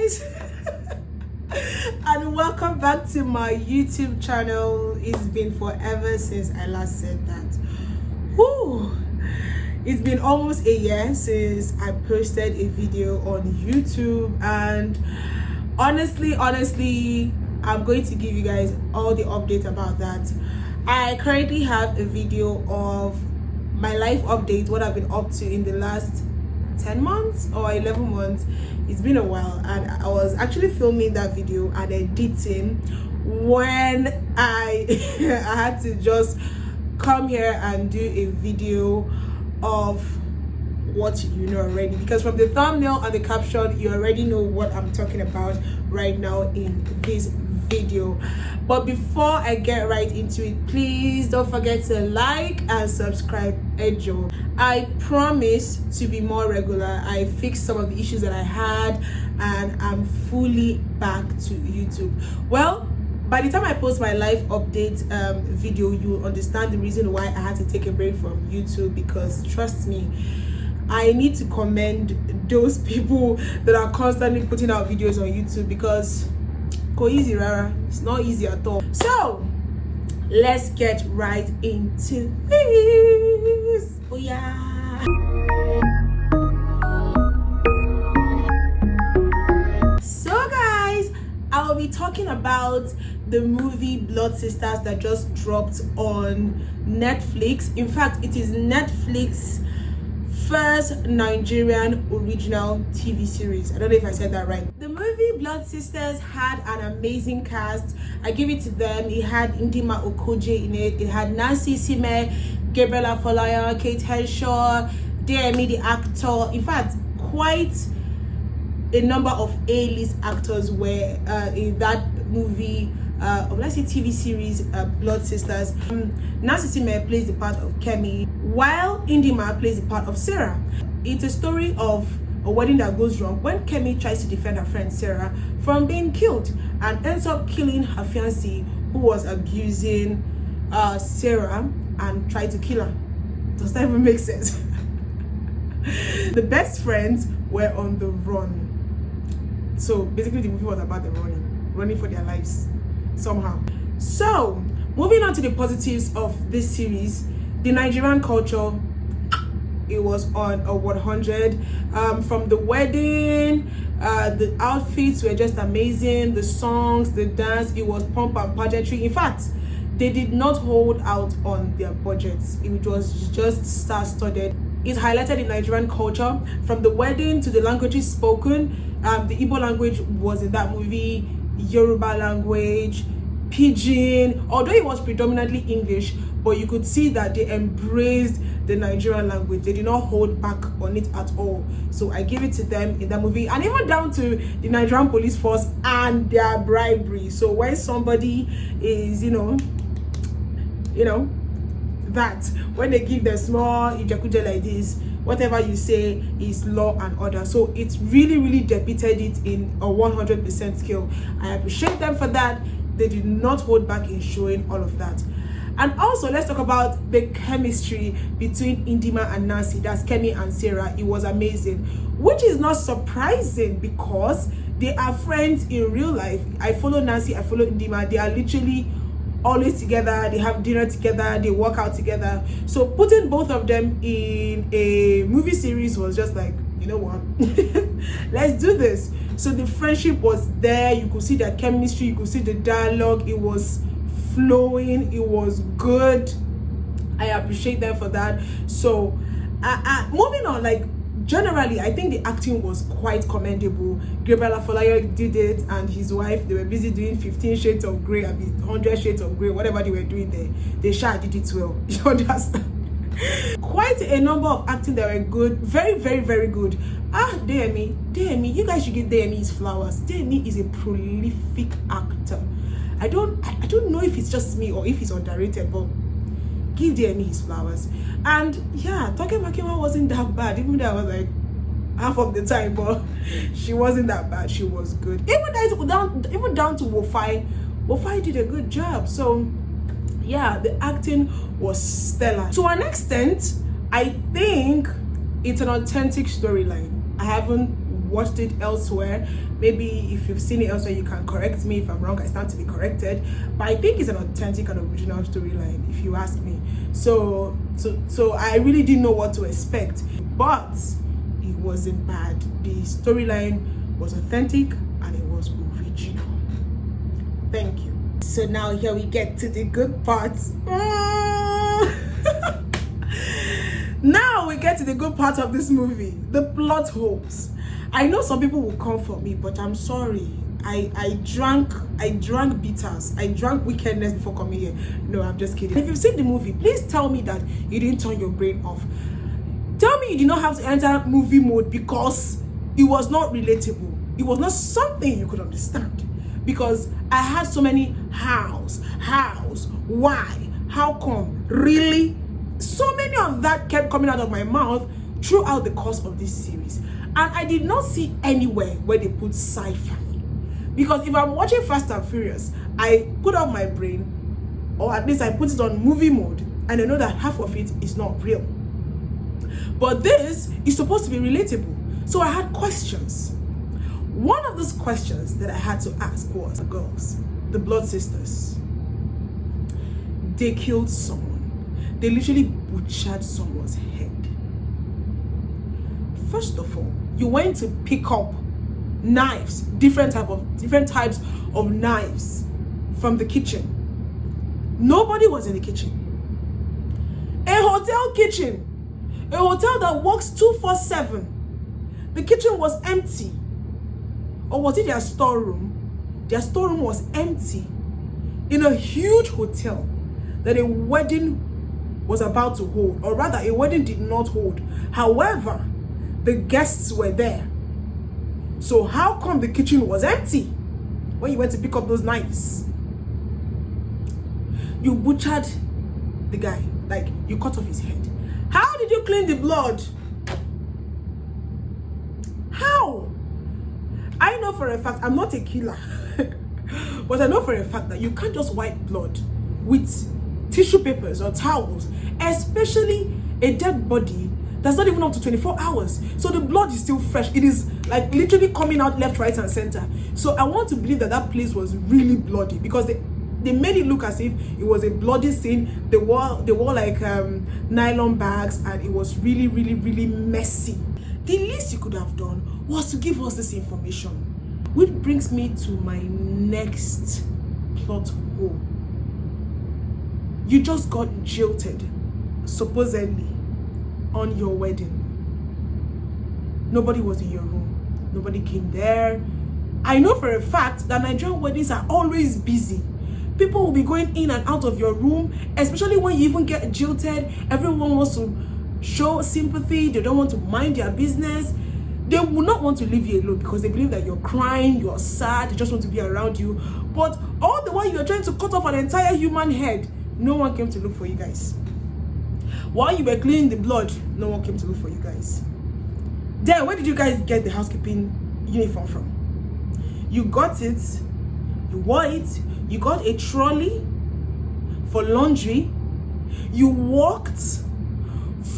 guys and welcome back to my YouTube channel. It's been forever since I last said that. Whew. It's been almost a year since I posted a video on YouTube, and honestly I'm going to give you guys all the updates about that. I currently have a video of my life update, what I've been up to in the last 10 months or 11 months. It's been a while, and I was actually filming that video and editing when I I had to just come here and do a video of what you know already, because from the thumbnail and the caption you already know what I'm talking about right now in this video. But before I get right into it, please don't forget to like and subscribe. Ejo, I promise to be more regular. I fixed some of the issues that I had and I'm fully back to YouTube. Well, by the time I post my life update video, you'll understand the reason why I had to take a break from YouTube, because trust me, I need to commend those people that are constantly putting out videos on YouTube, because go easy, rara. It's not easy at all. So let's get right into this. Oh yeah. So guys, I will be talking about the movie Bloodsisters that just dropped on Netflix. In fact, it is Netflix first Nigerian original TV series. I don't know if I said that right. The movie Bloodsisters had an amazing cast. I give it to them. It had Ndima Okoje in it. It had Nancy Sime, Gabriela Folaya, Kate Henshaw, DME the actor. In fact, quite a number of A-list actors were in that movie. Let's say TV series Bloodsisters. Nancy Sime plays the part of Kemi, while Ndima plays the part of Sarah. It's a story of a wedding that goes wrong when Kemi tries to defend her friend Sarah from being killed and ends up killing her fiancé, who was abusing Sarah, and tried to kill her. Does that even make sense? The best friends were on the run. So basically the movie was about them running for their lives somehow. So moving on to the positives of this series, the Nigerian culture, it was on a 100. From the wedding, the outfits were just amazing, the songs, the dance, it was pomp and pageantry. In fact, they did not hold out on their budgets. It was just star-studded. It highlighted the Nigerian culture, from the wedding to the languages spoken. The Igbo language was in that movie, Yoruba language, Pidgin, although it was predominantly English, but you could see that they embraced the Nigerian language. They did not hold back on it at all. So I give it to them in that movie, and even down to the Nigerian police force and their bribery. So when somebody is, that when they give them small ijakuje like this, whatever you say is law and order. So it's really depicted it in a 100% scale. I appreciate them for that. They did not hold back in showing all of that. And also, let's talk about the chemistry between Ndima and Nancy. That's Kemi and Sarah. It was amazing, which is not surprising because they are friends in real life. I follow Nancy, I follow Ndima. They are literally always together. They have dinner together, they work out together. So putting both of them in a movie series was just like, you know what, let's do this. So the friendship was there. You could see their chemistry, you could see the dialogue. It was flowing, it was good. I appreciate them for that. So moving on, like generally I think the acting was quite commendable. Gabriela Folaya did it, and his wife, they were busy doing 15 shades of grey, 100 shades of grey, whatever they were doing there. They did it well. You understand? Quite a number of acting that were good, very good. DME, you guys should give DME his flowers. DME is a prolific actor. I don't know if it's just me or if he's underrated, but give DME his flowers. And yeah, Toke Makinwa wasn't that bad, even though I was like half of the time, but she wasn't that bad. She was good. Even down to Wofai. Wofai did a good job. So yeah, the acting was stellar. To an extent, I think it's an authentic storyline. I haven't watched it elsewhere. Maybe if you've seen it elsewhere, you can correct me if I'm wrong. I stand to be corrected, but I think it's an authentic and original storyline, if you ask me. So I really didn't know what to expect, but it wasn't bad. The storyline was authentic and it was original. Thank you. So now here we get to the good parts. Now we get to the good part of this movie, the plot holes. I know some people will come for me, but I'm sorry. I drank bitters. I drank wickedness before coming here. No, I'm just kidding. If you've seen the movie, please tell me that you didn't turn your brain off. Tell me you did not have to enter movie mode because it was not relatable. It was not something you could understand. Because I had so many hows, why, how come, really? So many of that kept coming out of my mouth throughout the course of this series. And I did not see anywhere where they put sci-fi. Because if I'm watching Fast and Furious, I put out my brain, or at least I put it on movie mode, and I know that half of it is not real. But this is supposed to be relatable. So I had questions. One of those questions that I had to ask was, the girls, the Bloodsisters, they killed someone. They literally butchered someone's head. First of all, you went to pick up knives, different types of knives from the kitchen. Nobody was in the kitchen. A hotel kitchen, a hotel that works 24/7. The kitchen was empty. Or was it their storeroom? Their storeroom was empty in a huge hotel that a wedding was about to hold, or rather a wedding did not hold. However, the guests were there. So how come the kitchen was empty when you went to pick up those knives? You butchered the guy, like you cut off his head. How did you clean the blood? How? I know for a fact, I'm not a killer, but I know for a fact that you can't just wipe blood with tissue papers or towels, especially a dead body that's not even up to 24 hours. So the blood is still fresh. It is like literally coming out left, right, and center. So I want to believe that that place was really bloody, because they made it look as if it was a bloody scene. They wore like nylon bags, and it was really, really, really messy. The least you could have done was to give us this information. Which brings me to my next plot hole. You just got jilted, supposedly, on your wedding. Nobody was in your room. Nobody came there. I know for a fact that Nigerian weddings are always busy. People will be going in and out of your room, especially when you even get jilted. Everyone wants to show sympathy. They don't want to mind their business. They will not want to leave you alone because they believe that you're crying, you're sad, they just want to be around you. But all the while you're trying to cut off an entire human head, no one came to look for you guys. While you were cleaning the blood, no one came to look for you guys. Then where did you guys get the housekeeping uniform from? You got it, you wore it, you got a trolley for laundry, you walked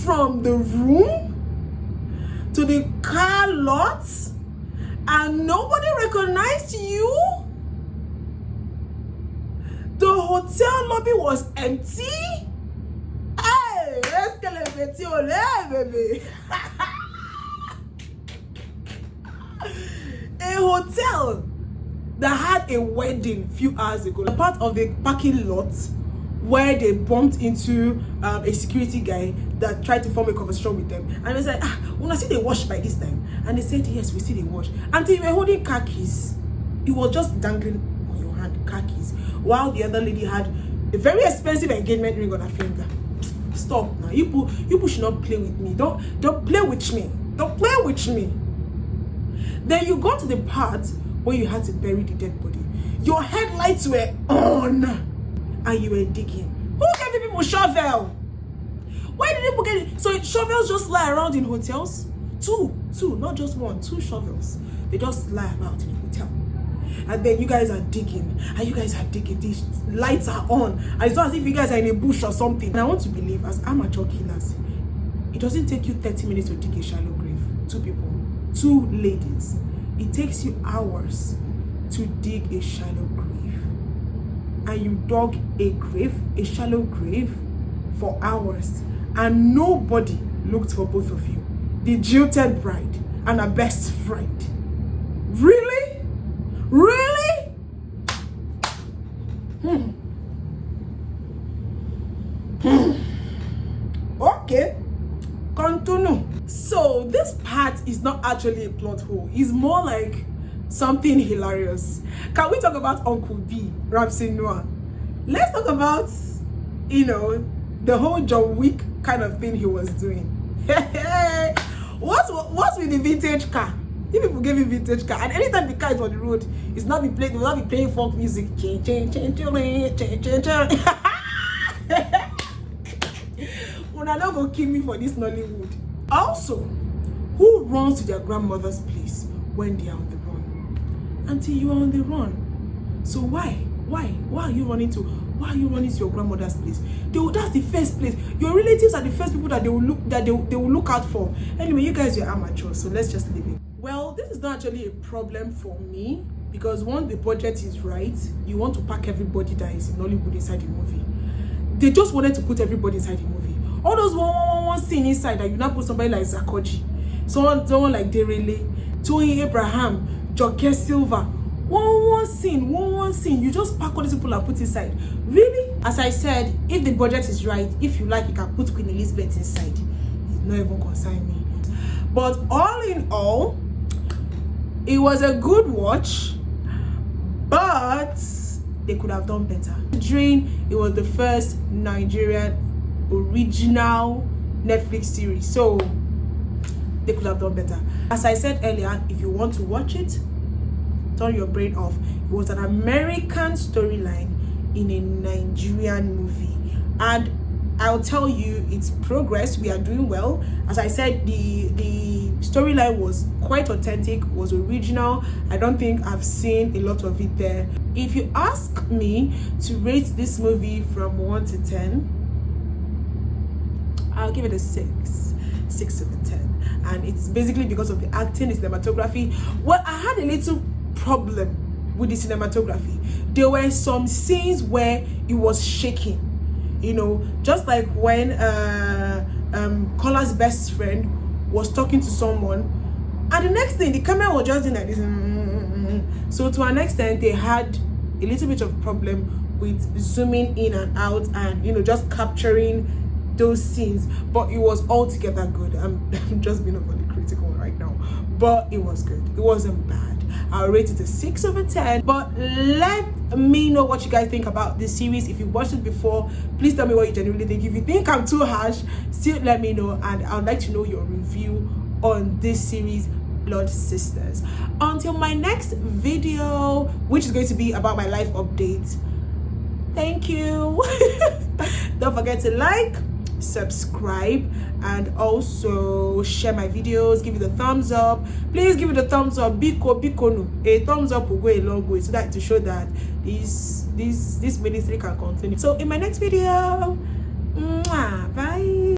from the room to the car lot, and nobody recognized you. The hotel lobby was empty. Hey, let's get a baby. A hotel that had a wedding a few hours ago, a part of the parking lot where they bumped into a security guy that tried to form a conversation with them, and they said, when I see they wash by this time, and they said, yes, we see they wash, until you were holding car keys. It was just dangling on your hand, car keys, while the other lady had a very expensive engagement ring on her finger. Stop now. You should not play with me. Don't play with me. Don't play with me. Then you got to the part where you had to bury the dead body. Your headlights were on, and you were digging. Who gave you people shovel? Where did people get it? So shovels just lie around in hotels? Two, not just one, 2 shovels. They just lie about in a hotel. And then you guys are digging, and you guys are digging. These lights are on, and it's not as if you guys are in a bush or something. And I want to believe, as amateur killers, it doesn't take you 30 minutes to dig a shallow grave. 2 people. two ladies. It takes you hours to dig a shallow grave, and you dug a shallow grave for hours, and nobody looked for both of you, the jilted bride and her best friend. Really? Okay, continue. So this part is not actually a plot hole, it's more like something hilarious. Can we talk about Uncle B, Ramsey Noah? Let's talk about, the whole John Wick kind of thing he was doing. What's with the vintage car? If people give me vintage car, and anytime the car is on the road, it's not be playing, will not be playing folk music. Una not go kill me for this Nollywood. Also, who runs to their grandmother's place when they are on the run? Until you are on the run. So why are you running to your grandmother's place? That's the first place. Your relatives are the first people that they will look out for. Anyway, you guys are amateurs, so let's just leave it. Well, this is not actually a problem for me, because once the budget is right, you want to pack everybody that is in Hollywood inside the movie. They just wanted to put everybody inside the movie. All those one scene inside that you now put somebody like Zakoji, someone like Derele, Tony Abraham, Joke Silva. One scene. You just pack all these people and put inside. Really? As I said, if the budget is right, if you like, you can put Queen Elizabeth inside. It's not even concern me. But all in all, it was a good watch, but they could have done better. Considering it was the first Nigerian original Netflix series, so they could have done better. As I said earlier, if you want to watch it, turn your brain off. It was an American storyline in a Nigerian movie, and I'll tell you, it's progress. We are doing well. As I said, the storyline was quite authentic, was original. I don't think I've seen a lot of it there. If you ask me to rate this movie from 1 to 10, I'll give it a 6 over 10. And it's basically because of the acting, the cinematography. Well, I had a little problem with the cinematography. There were some scenes where it was shaking. Just like when Kola's best friend was talking to someone, and the next thing the camera was just doing like this. So to an extent, they had a little bit of problem with zooming in and out, and just capturing those scenes. But it was altogether good. I'm just being overly critical right now, but it was good. It wasn't bad. I'll rate it a 6 over 10. But let me know what you guys think about this series. If you watched it before, please tell me what you genuinely think. If you think I'm too harsh, still let me know, and I'd like to know your review on this series, Bloodsisters. Until my next video, which is going to be about my life update, thank you. Don't forget to like, subscribe, and also share my videos. Give it a thumbs up. Please give it a thumbs up. Biko no. A thumbs up will go a long way, so that to show that this ministry can continue. So in my next video, bye.